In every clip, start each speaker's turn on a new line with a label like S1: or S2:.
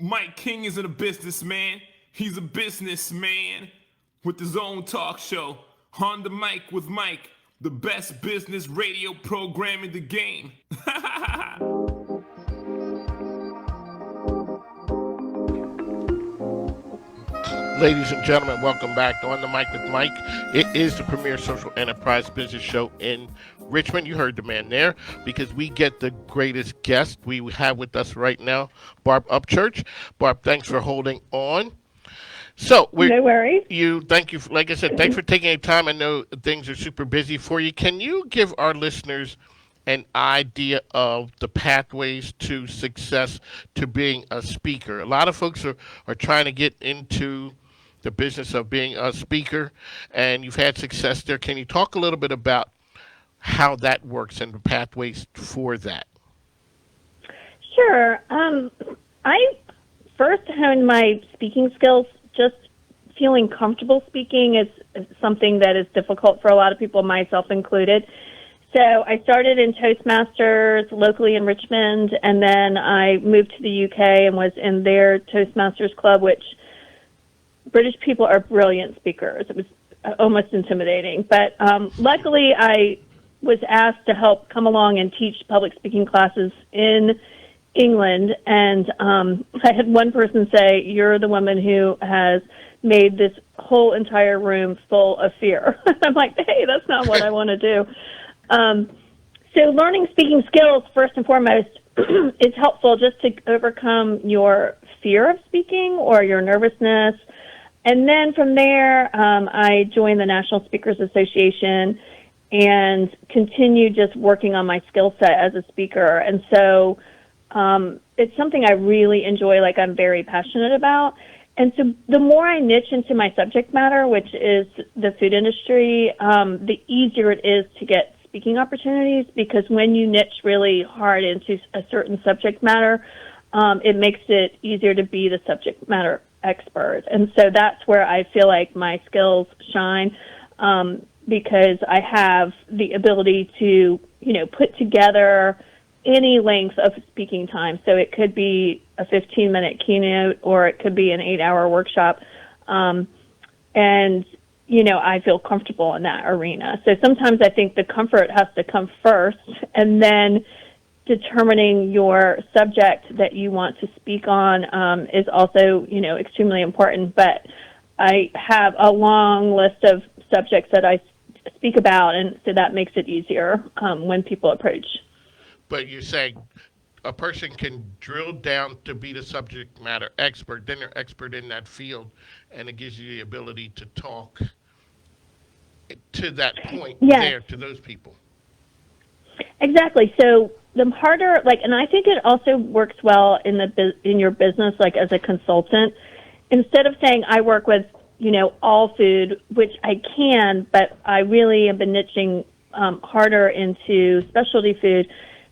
S1: Mike King isn't a businessman. He's a businessman with his own talk show. On the Mic with Mike, the best business radio program in the game.
S2: Ladies and gentlemen, welcome back to On the Mic with Mike. It is the premier social enterprise business show in Richmond. You heard the man there, because we get the greatest guest we have with us right now, Barb Upchurch. Barb, thanks for holding on. So
S3: no worries.
S2: Thank you. Like I said, thanks for taking the time. I know things are super busy for you. Can you give our listeners an idea of the pathways to success to being a speaker? A lot of folks are trying to get into the business of being a speaker, and you've had success there. Can you talk a little bit about how that works and the pathways for that?
S3: Sure. I first honed my speaking skills. Just feeling comfortable speaking is something that is difficult for a lot of people, myself included. So I started in Toastmasters locally in Richmond, and then I moved to the UK and was in their Toastmasters club, which British people are brilliant speakers. It was almost intimidating. But luckily, I was asked to help come along and teach public speaking classes in England. And I had one person say, "You're the woman who has made this whole entire room full of fear." I'm like, hey, that's not what I want to do. So learning speaking skills, first and foremost, is helpful just to overcome your fear of speaking or your nervousness. And then from there, I joined the National Speakers Association and continued just working on my skill set as a speaker. And so it's something I really enjoy, like I'm very passionate about. And so the more I niche into my subject matter, which is the food industry, the easier it is to get speaking opportunities, because when you niche really hard into a certain subject matter, it makes it easier to be the subject matter expert. And so that's where I feel like my skills shine, because I have the ability to, put together any length of speaking time. So it could be a 15-minute keynote, or it could be an 8-hour workshop. And I feel comfortable in that arena. So sometimes I think the comfort has to come first, and then determining your subject that you want to speak on is also, extremely important. But I have a long list of subjects that I speak about, and so that makes it easier when people approach.
S2: But you're saying a person can drill down to be the subject matter expert, then they're expert in that field, and it gives you the ability to talk to that point there to those people.
S3: Exactly. So the harder, and I think it also works well in your business, like as a consultant. Instead of saying I work with, all food, which I can, but I really have been niching harder into specialty food,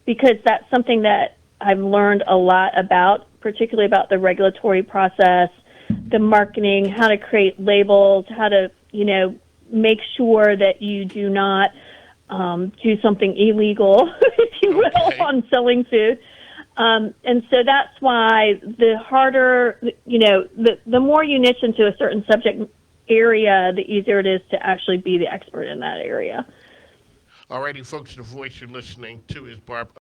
S3: because that's something that I've learned a lot about, particularly about the regulatory process, the marketing, how to create labels, how to, make sure that you do not do something illegal, if you will, on selling food. And so that's why the harder, the more you niche into a certain subject area, the easier it is to actually be the expert in that area.
S2: Alrighty, folks, the voice you're listening to is Barb